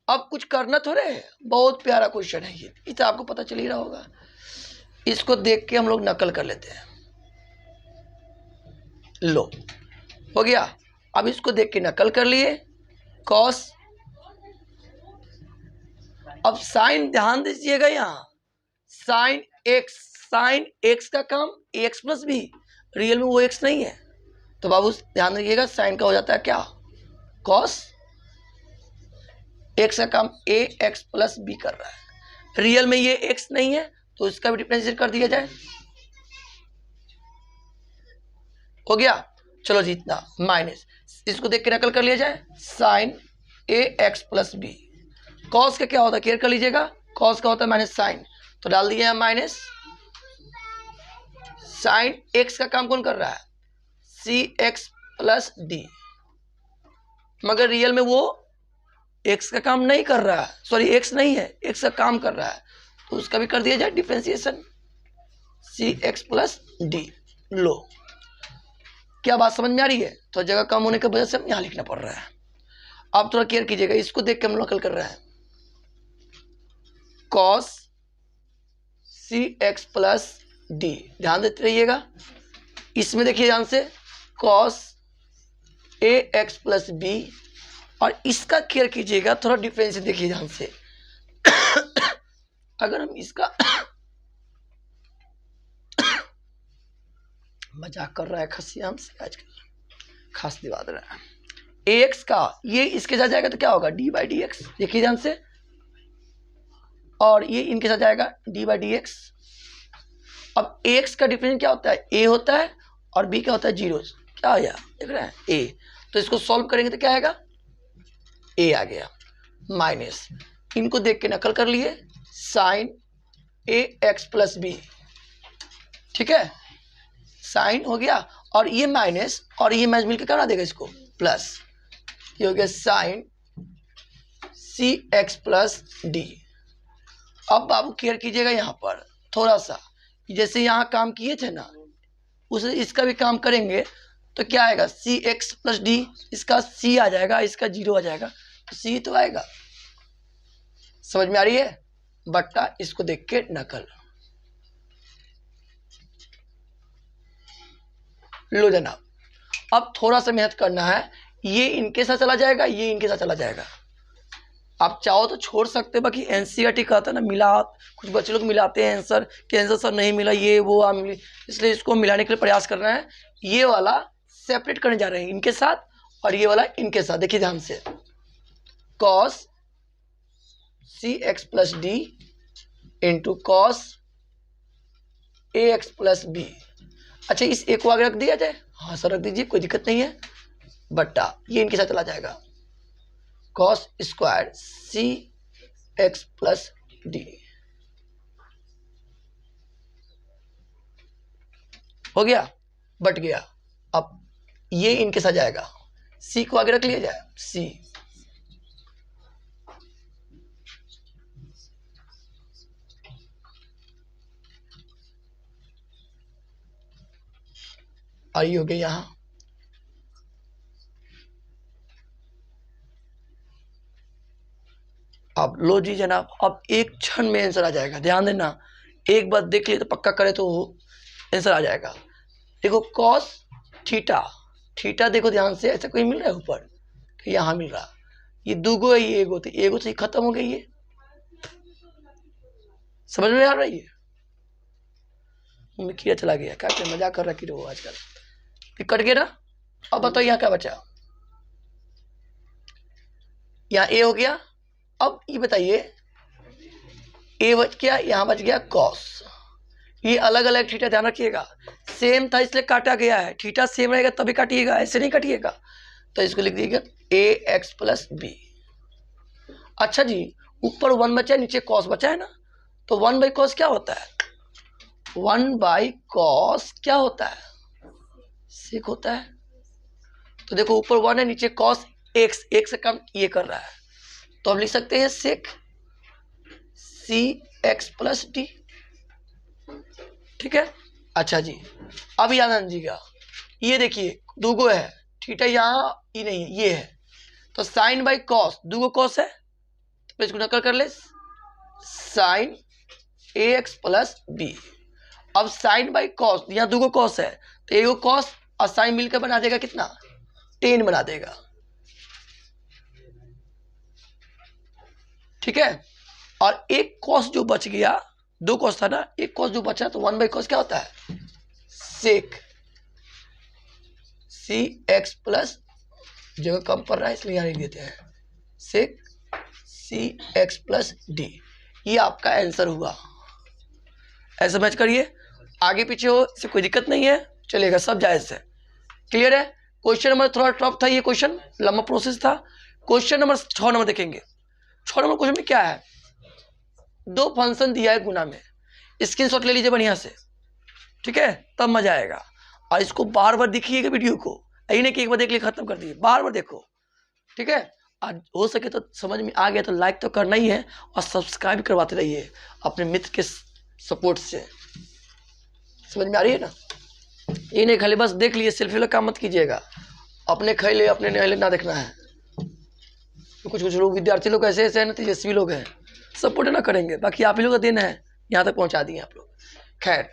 अब कुछ करना थोड़े है, बहुत प्यारा क्वेश्चन है ये तो आपको पता चल ही रहा होगा। इसको देख के हम लोग नकल कर लेते हैं। लो हो गया, अब इसको देख के नकल कर लिए, कॉस। अब साइन ध्यान दीजिएगा, यहाँ साइन एक्स का काम एक्स प्लस बी, रियल में वो एक्स नहीं है, तो बाबू ध्यान रखिएगा साइन का हो जाता है क्या, कॉस। एक्स का काम ए एक्स प्लस बी कर रहा है, रियल में ये एक्स नहीं है, तो इसका भी डिफरेंशिएट कर दिया जाए। हो गया, चलो जी इतना माइनस, इसको देख के नकल कर लिया जाए, sign A x plus B. Cos का क्या होता है, केयर कर लीजिएगा, कॉस का होता है माइनस साइन, तो डाल दिया है माइनस। साइन एक्स का काम कौन कर रहा है, सी एक्स प्लस डी, मगर रियल में वो एक्स का काम नहीं कर रहा है, सॉरी एक्स नहीं है, एक्स का काम कर रहा है, तो उसका भी कर दिया जाए डिफरेंशिएशन, सी एक्स प्लस डी। लो क्या बात समझ में आ रही है, तो जगह कम होने की वजह से यहाँ लिखना पड़ रहा है। आप थोड़ा केयर कीजिएगा, इसको देख के हम नकल कर रहे हैं। cos cx प्लस डी, ध्यान देते रहिएगा। इसमें देखिए ध्यान से cos ax प्लस बी, और इसका केयर कीजिएगा, थोड़ा डिफरेंस देखिए ध्यान से। अगर हम इसका मजाक कर रहा है खसिया हमसे आजकल, खास दिवा दे रहा है। ax का ये इसके साथ जाएगा तो क्या होगा, डी बाई डी एक्स, देखिए ध्यान से, और ये इनके साथ जाएगा डी बाई डी एक्स। अब ax का डिफरेंस क्या होता है, a होता है, और b क्या होता है, जीरो। क्या आया देख रहे हैं, a, तो इसको सॉल्व करेंगे तो क्या आएगा, a आ गया, माइनस, इनको देख के नकल कर लिए, साइन ax प्लस बी, ठीक है, साइन हो गया, और ये माइनस और ये माइनस मिलकर क्या बना देगा इसको, प्लस, ये हो गया साइन सी एक्स प्लस डी। अब बाबू केयर कीजिएगा यहाँ पर थोड़ा सा, जैसे यहाँ काम किए थे ना, उसे इसका भी काम करेंगे तो क्या आएगा, सी एक्स प्लस डी, इसका सी आ जाएगा, इसका जीरो आ जाएगा, तो सी तो आएगा। समझ में आ रही है, बट्टा इसको देख के नकल। लो जनाब, अब थोड़ा सा मेहनत करना है, ये इनके साथ चला जाएगा, ये इनके साथ चला जाएगा। आप चाहो तो छोड़ सकते हो, बाकी एनसीईआरटी कहता है ना मिला, कुछ बच्चे लोग मिलाते हैं आंसर कि आंसर सर नहीं मिला, ये वो मिली, इसलिए इसको मिलाने के लिए प्रयास कर रहे हैं। ये वाला सेपरेट करने जा रहे हैं इनके साथ, और ये वाला इनके साथ। देखिए ध्यान से, cos c x plus d into cos a x plus b. अच्छा, इस एक को आगे रख दिया जाए, हाँ सर रख दीजिए, कोई दिक्कत नहीं है, बट्टा ये इनके साथ चला जाएगा, cos स्क्वायर सी एक्स प्लस डी हो गया, बट गया। अब ये इनके साथ जाएगा, सी को आगे रख लिया जाए, सी, आई हो गई यहां। अब लो जी जनाब, अब एक क्षण में आंसर आ जाएगा, ध्यान देना, एक बार देख लिए तो पक्का करे तो आंसर आ जाएगा। देखो कॉस थीटा, थीटा देखो ध्यान से, ऐसा कोई मिल रहा है ऊपर कि यहाँ मिल रहा, ये दूगो है, ये एगो, तो एगो से खत्म हो गई है। समझ में आ रही है, कीड़ा चला गया, क्या क्या मजाक कर रहा कीड़ा वो आजकल, फिर कट गया ना। अब बताओ यहाँ क्या बचा, यहाँ ए हो गया। अब ये बताइए, ए बच गया, यहाँ बच गया कॉस, ये अलग अलग थीटा, ध्यान रखिएगा, सेम था इसलिए काटा गया है, थीटा सेम रहेगा तभी काटिएगा, ऐसे नहीं काटिएगा। तो इसको लिख दीजिएगा ए एक्स प्लस बी। अच्छा जी, ऊपर 1 बचा है, नीचे कॉस बचा है ना, तो 1 बाई कॉस क्या होता है, 1 बाई कॉस क्या होता है, सेक होता है। तो देखो ऊपर 1 है, नीचे कॉस एक्स, एक से कम ये कर रहा है, तो हम लिख सकते हैं सेक सी एक्स प्लस डी, ठीक है। अच्छा जी, अब याद दीजिएगा, ये देखिए दूगो है, थीटा यहाँ ये नहीं है, ये है, तो साइन बाई कॉस, दूगो कॉस है, तो इसको नकल कर ले, sign A x plus B. अब साइन बाई कॉस, यहाँ दूगो कॉस है, तो एगो कॉस और साइन मिलकर बना देगा कितना, 10 बना देगा, ठीक है। और एक कॉस जो बच गया, 2 कॉस था ना, एक कॉस जो बचा, तो 1 बाई कॉस क्या होता है, सेक सी एक्स प्लस, जगह कम पड़ रहा है इसलिए यहाँ लिख देते हैं, सेक सी एक्स प्लस डी। ये आपका आंसर हुआ, ऐसा मैच करिए, आगे पीछे हो इससे कोई दिक्कत नहीं है, चलेगा, सब जायज है, क्लियर है। क्वेश्चन नंबर थोड़ा टफ था, ये क्वेश्चन लंबा प्रोसेस था। क्वेश्चन नंबर 6 नंबर देखेंगे। 6 नंबर क्वेश्चन में क्या है, 2 फंक्शन दिया है गुना में, स्क्रीनशॉट ले लीजिए बढ़िया से, ठीक है, तब मजा आएगा। और इसको बार बार देखिएगा वीडियो को, यही नहीं कि एक बार देख लिए खत्म कर दिए, बार बार देखो, ठीक है। आज हो सके तो समझ में आ गया तो लाइक तो करना ही है, और सब्सक्राइब करवाते रहिए अपने मित्र के सपोर्ट से। समझ में आ रही है ना, ये नहीं खाली बस देख लिए, सेल्फी वाला काम मत कीजिएगा, अपने खैले अपने नहले ना देखना है। तो कुछ कुछ लोग विद्यार्थी लोग ऐसे ऐसे हैं ना, तेजस्वी लोग हैं, सपोर्ट ना करेंगे, बाकी आप ही लोग का दिन है, यहाँ तक पहुँचा दिए आप लोग। खैर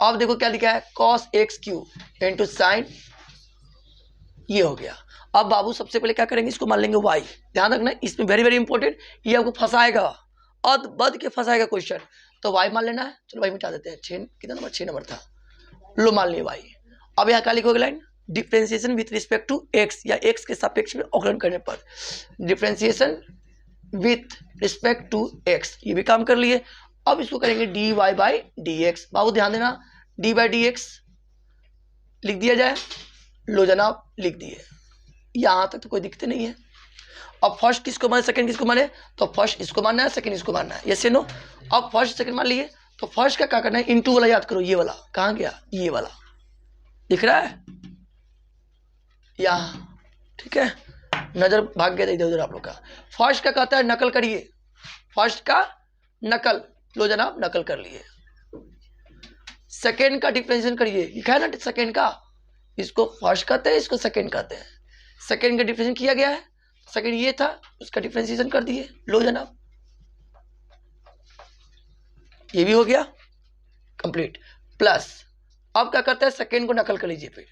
अब देखो क्या लिखा है, cos x Q into sine, ये हो गया। अब बाबू सबसे पहले क्या करेंगे, इसको मान लेंगे y। ध्यान रखना इसमें वेरी वेरी इंपॉर्टेंट, ये आपको फंसाएगा, अद बद के फंसाएगा क्वेश्चन। तो y मान लेना है, चलो y मिटा देते हैं, 6 कितना नंबर, 6 नंबर था, लो मान लिया y। अब यहाँ क्या लिखोगे line, differentiation with respect to x, या x के सापेक्ष में अवकलन करने पर, differentiation with respect to x, ये भी काम कर लिए। अब इसको करेंगे dy बाई dx। बाबू ध्यान देना, डी बाई डी एक्स लिख दिया जाए, लो जनाब लिख दिए, यहाँ तक तो कोई दिक्कत नहीं है। अब फर्स्ट किसको माने, सेकंड किसको माने, तो फर्स्ट इसको मानना है, सेकंड इसको मानना है, यस या नो। अब फर्स्ट सेकंड मान लिए, तो फर्स्ट का क्या करना है, इनटू वाला याद करो, ये वाला कहाँ गया, ये वाला दिख रहा है यहाँ, ठीक है, नजर भाग गया इधर उधर आप लोग का। फर्स्ट का कहता है नकल करिए, फर्स्ट का नकल, लो जनाब नकल कर लिए। सेकेंड का डिफरेंशिएशन करिए, लिखा है ना सेकेंड का, इसको फर्स्ट कहते हैं, इसको सेकेंड कहते हैं। सेकेंड का डिफरेंशिएशन किया गया है, सेकेंड ये था, उसका डिफरेंशिएशन कर दिए, लो जनाब ये भी हो गया कंप्लीट। प्लस अब क्या करता है, सेकेंड को नकल कर लीजिए, फिर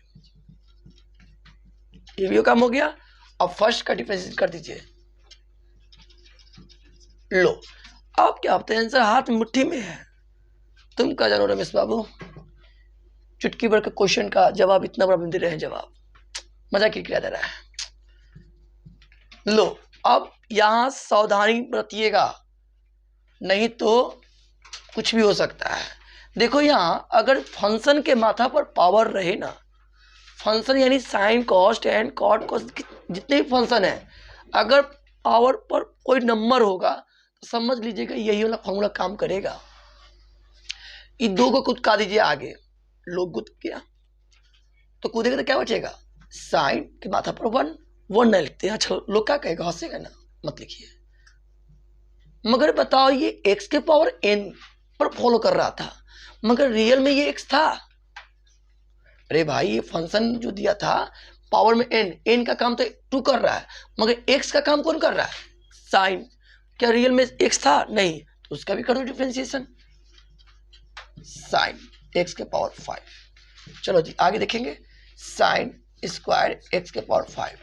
ये भी काम हो गया। अब फर्स्ट का डिफरेंशिएशन कर दीजिए, लो अब क्या होता है, आंसर हाथ मुट्ठी में है। तुम क्या जानो रमेश बाबू, चुटकी भर के क्वेश्चन का जवाब इतना बड़ा दे रहे हैं, जवाब मजा किया जा रहा है। लो अब यहां सावधानी बरतिएगा, नहीं तो कुछ भी हो सकता है। देखो यहां अगर फंक्शन के माथा पर पावर रहे ना, फंक्शन यानी sine cos tan cot cos जितने भी फंक्शन है, अगर पावर पर कोई नंबर होगा तो समझ लीजिएगा यही वाला फॉर्मूला काम करेगा। ये दो को कूदका दीजिए आगे, लोग कूद गया तो कूदेगा तो क्या बचेगा, साइन के माथा पर वन, वन नहीं लिखते। अच्छा लोग क्या कहेगा, हंसेगा ना, मत लिखिए। मगर बताओ ये x के पावर n पर फॉलो कर रहा था, मगर रियल में ये x था। अरे भाई ये फंक्शन जो दिया था पावर में n का काम तो 2 कर रहा है, मगर x का काम कौन कर रहा है, साइन। क्या रियल में x था, नहीं, तो उसका भी करो डिफरेंशिएशन, साइन x के पावर 5। चलो जी आगे देखेंगे, साइन स्क्वायर x के पावर 5।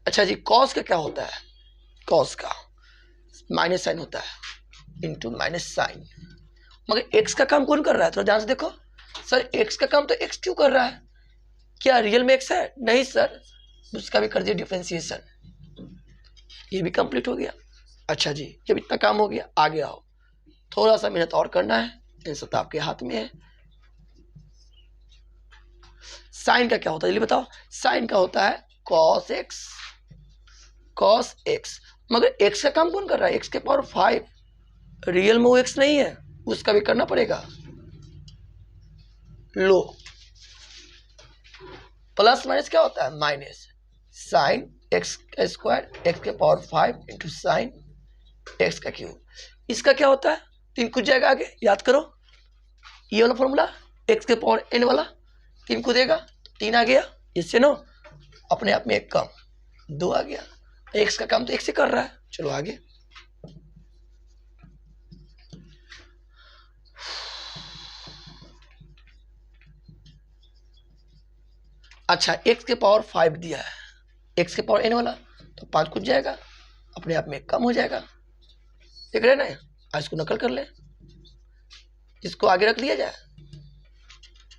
अच्छा जी कॉस का क्या होता है, कॉस का माइनस साइन होता है इंटू माइनस साइन, मगर x का काम कौन कर रहा है, थोड़ा ध्यान से देखो। सर x का काम तो x क्यों कर रहा है, क्या रियल में x है, नहीं सर, उसका भी कर दिया डिफरेंशिएशन, ये भी कंप्लीट हो गया। अच्छा जी जब इतना काम हो गया, आगे आओ, थोड़ा सा मेहनत और करना है, आंसर तो आपके हाथ में है। साइन का क्या होता है जल्दी बताओ, साइन का होता है कॉस एक्स, कॉस एक्स, मगर x का काम कौन कर रहा है, x के पावर 5, रियल में वो x नहीं है, उसका भी करना पड़ेगा। लो प्लस माइनस क्या होता है, माइनस, साइन एक्स का स्क्वायर एक्स के पावर 5 इंटू साइन एक्स का क्यूब, इसका क्या होता है, 3 कुछ जाएगा आगे, याद करो ये वाला फॉर्मूला, एक्स के पावर n वाला 3 को देगा, 3 आ गया, इससे नो अपने आप में एक कम 2 आ गया, एक्स का काम तो एक्स से कर रहा है। चलो आगे, अच्छा x के पावर 5 दिया है, x के पावर n वाला, तो 5 कुछ जाएगा, अपने आप में एक कम हो जाएगा, देख रहे ना, आज इसको नकल कर ले, इसको आगे रख लिया जाए,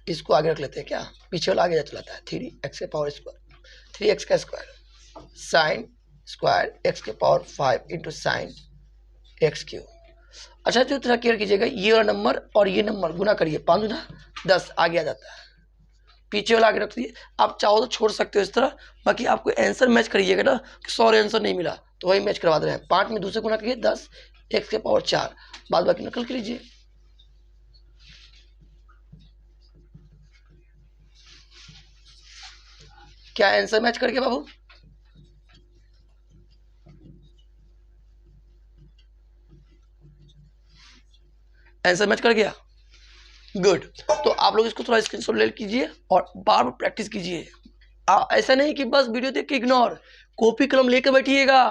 इसको आगे रख लेते हैं क्या, पीछे वाला आगे चलाता है, 3x के पावर स्क्वायर 3x का स्क्वायर साइन स्क्वायर x के power 5 into sine x cube. अच्छा जो थोड़ा क्लियर कीजिएगा, ये वाला नंबर और ये नंबर गुना करिए, 5 गुना 10 आगे आ जाता है, पीछे वाला आगे रख दिए। आप चाहो तो छोड़ सकते हो इस तरह, बाकी आपको आंसर मैच करिएगा ना, सॉरी आंसर नहीं मिला तो वही मैच करवा दे रहे हैं, 5 में दूसरे गुना करिए 10 x के पावर 4, बाद बाकी नकल कर लीजिए। क्या आंसर मैच कर गया बाबू, आंसर मैच कर गया, गुड। तो आप लोग इसको थोड़ा स्क्रीनशॉट ले कीजिए और बार बार प्रैक्टिस कीजिए, ऐसा नहीं कि बस वीडियो देख के इग्नोर, कॉपी कलम लेकर बैठिएगा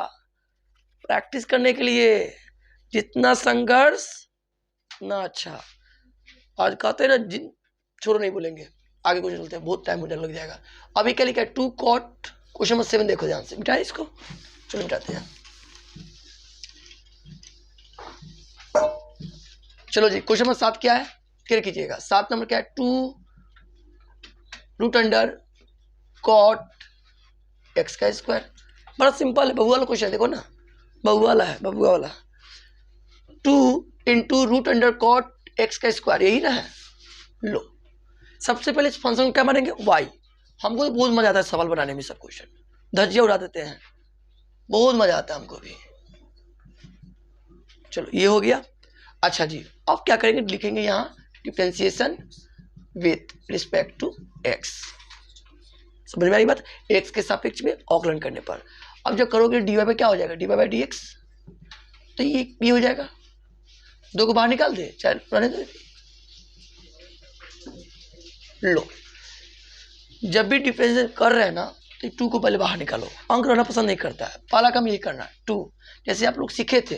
प्रैक्टिस करने के लिए। जितना संघर्ष ना अच्छा। आज कहते हैं ना, छोड़ो नहीं बोलेंगे, आगे कुछ चलते हैं, बहुत टाइम मुझे लग जाएगा। अभी क्या लिखा है, 2 cot क्वेश्चन नंबर 7 देखो ध्यान से, मिटाए इसको, चलो मिटाते हैं। चलो जी, क्वेश्चन नंबर 7 क्या है, क्लियर कीजिएगा। 7 नंबर क्या है, 2 √अंडर cot x का स्क्वायर। बड़ा सिंपल है, बबुआ वाला क्वेश्चन, देखो ना, बबुआ वाला है, बबुआ वाला। 2 इंटू √अंडर cot x का स्क्वायर, यही ना है। लो, सबसे पहले इस फंक्शन को क्या मानेंगे, y। हमको तो बहुत मजा आता है सवाल बनाने में, सब क्वेश्चन धज्जियां उड़ा देते हैं, बहुत मजा आता है हमको भी। चलो ये हो गया। अच्छा जी, अब क्या करेंगे, लिखेंगे यहाँ differentiation with respect to x। समझ में आई बात, x के सापेक्ष में अवकलन करने पर। अब जब करोगे dy पे क्या हो जाएगा, dy बाई dx, तो ये हो जाएगा। 2 को बाहर निकाल दे, चाहे रहने दे। लो, जब भी डिफरेंशिएशन कर रहे हैं ना, तो 2 को पहले बाहर निकालो। अंक रहना पसंद नहीं करता है, पहला काम यही करना है। 2 जैसे आप लोग सीखे थे,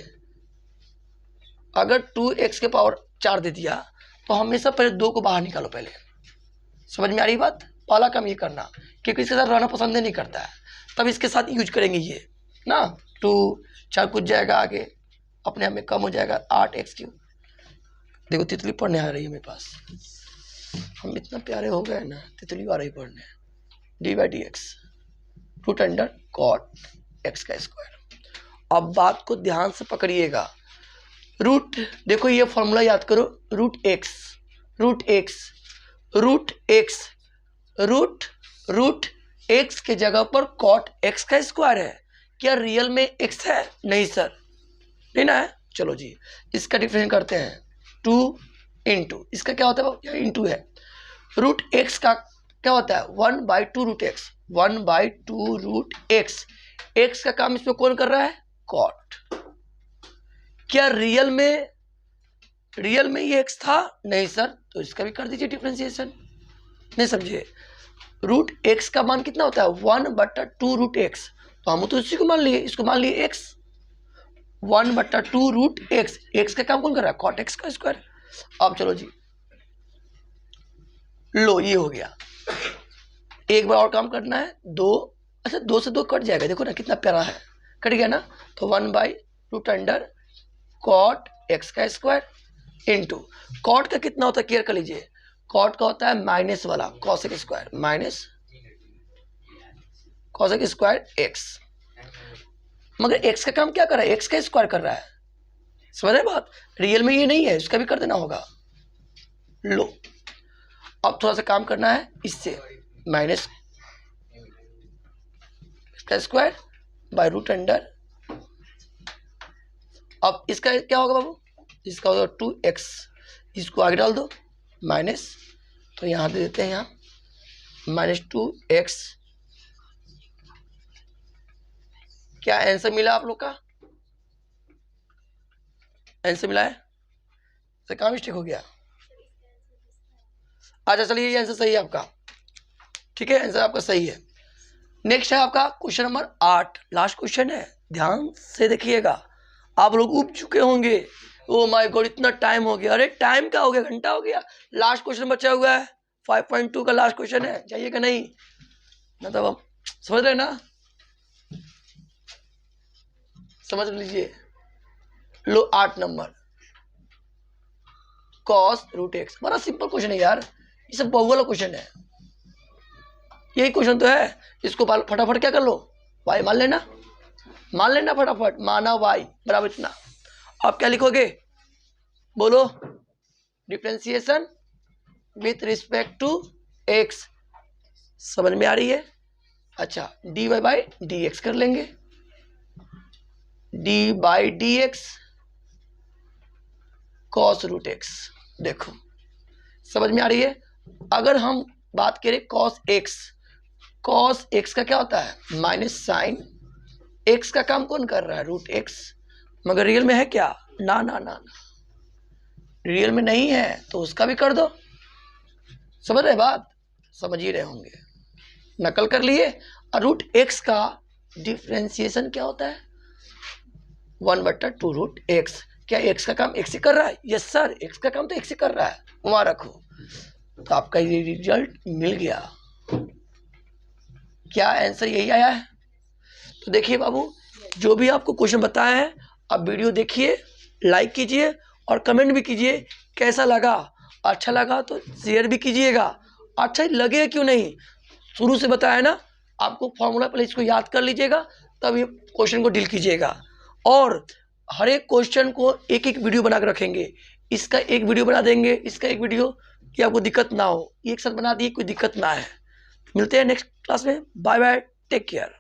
अगर 2x के पावर 4 दे दिया तो हमेशा पहले 2 को बाहर निकालो पहले। समझ में आ रही बात, पहला काम ये करना, क्योंकि इसके साथ रहना पसंद नहीं करता है, तब इसके साथ यूज करेंगे ये ना। 2 4 कुछ जाएगा आगे, अपने आप में कम हो जाएगा 8x3। देखो तितली पढ़ने आ रही है मेरे पास, हम इतना प्यारे हो गए ना, तितली आ रही पढ़ने। dy by dx √under cot x का स्क्वायर। अब बात को ध्यान से पकड़िएगा, रूट, देखो ये फॉर्मूला याद करो, रूट x के जगह पर cot x का स्क्वायर है। क्या रियल में x है, नहीं सर, नहीं ना है। चलो जी, इसका डिफरेंस करते हैं, 2 इंटू, इसका क्या होता है, इंटू है, √x का क्या होता है, 1/2 √x, 1/2 √x। x का काम इसमें कौन कर रहा है, cot। क्या रियल में ये x था, नहीं सर, तो इसका भी कर दीजिए डिफरेंशिएशन। नहीं समझे, √x का मान कितना होता है, 1/2 √x, तो हम तो इसी को मान लिए, इसको मान लिए x, 1/2 √x। x का काम कौन कर रहा है, cot x का स्क्वायर। अब चलो जी, लो ये हो गया। एक बार और काम करना है, 2, अच्छा 2 से 2 कट जाएगा, देखो ना कितना प्यारा है, कट गया ना। तो 1/√अंडर cot x का स्क्वायर इंटू, cot का कितना होता है, क्लियर कर लीजिए, cot का होता है माइनस वाला cosec square, minus cosec square x। मगर x का काम क्या कर रहा है, x का स्क्वायर कर रहा है, समझ रहे बात, रियल में ये नहीं है, इसका भी कर देना होगा। लो, अब थोड़ा सा काम करना है इससे, माइनस इसका स्क्वायर बाय √अंडर। अब इसका क्या होगा बाबू, इसका होगा 2x, इसको आगे डाल दो माइनस, तो यहाँ दे देते हैं, यहाँ -2x। क्या आंसर मिला आप लोग का, आंसर मिला है, तो कहाँ मिस्टेक हो गया। अच्छा चलिए, ये आंसर सही है आपका, ठीक है, आंसर आपका सही है। नेक्स्ट है आपका क्वेश्चन नंबर 8, लास्ट क्वेश्चन है, ध्यान से देखिएगा। आप लोग उब चुके होंगे, ओ माय गॉड इतना टाइम हो गया, अरे टाइम क्या हो गया, घंटा हो गया। लास्ट क्वेश्चन बचा हुआ है, 5.2 का लास्ट क्वेश्चन है, जाइएगा नहीं, मतलब आप समझ रहे ना, समझ लीजिए। लो 8 नंबर, cos √x, बड़ा सिंपल क्वेश्चन है यार, ये सब बहु वाला क्वेश्चन है, यही क्वेश्चन तो है। इसको फटाफट क्या कर लो, y मान लेना फटाफट, माना y बराबर इतना। आप क्या लिखोगे, बोलो, differentiation with respect to x। समझ में आ रही है। अच्छा, dy बाई dx कर लेंगे, d by dx cos √x। देखो समझ में आ रही है। अगर हम बात करें cos x का क्या होता है, माइनस साइन x का काम कौन कर रहा है, √x। मगर रियल में है क्या, ना ना ना ना, रियल में नहीं है, तो उसका भी कर दो। समझ रहे बात, समझ ही रहे होंगे। नकल कर लिए। और रूट एक्स का डिफ्रेंसिएशन क्या होता है? 1/2 रूट एक्स। क्या एक्स का काम एक्स ही कर रहा है? यस सर, एक्स का काम तो एक्स ही कर रहा है, वहाँ रखो। तो आपका ये रिजल्ट मिल गया। क्या आंसर यही आया है? तो देखिए बाबू, जो भी आपको क्वेश्चन बताया है आप वीडियो देखिए, लाइक कीजिए और कमेंट भी कीजिए कैसा लगा। अच्छा लगा तो शेयर भी कीजिएगा। अच्छा ही लगे क्यों नहीं, शुरू से बताया ना आपको फॉर्मूला, पहले इसको याद कर लीजिएगा तब ये क्वेश्चन को डील कीजिएगा। और हर एक क्वेश्चन को एक एक वीडियो बना कर रखेंगे। इसका एक वीडियो बना देंगे, इसका एक वीडियो, कि आपको दिक्कत ना हो, एक साथ बना दिए कोई दिक्कत ना है। मिलते हैं नेक्स्ट क्लास में। Bye bye, take care.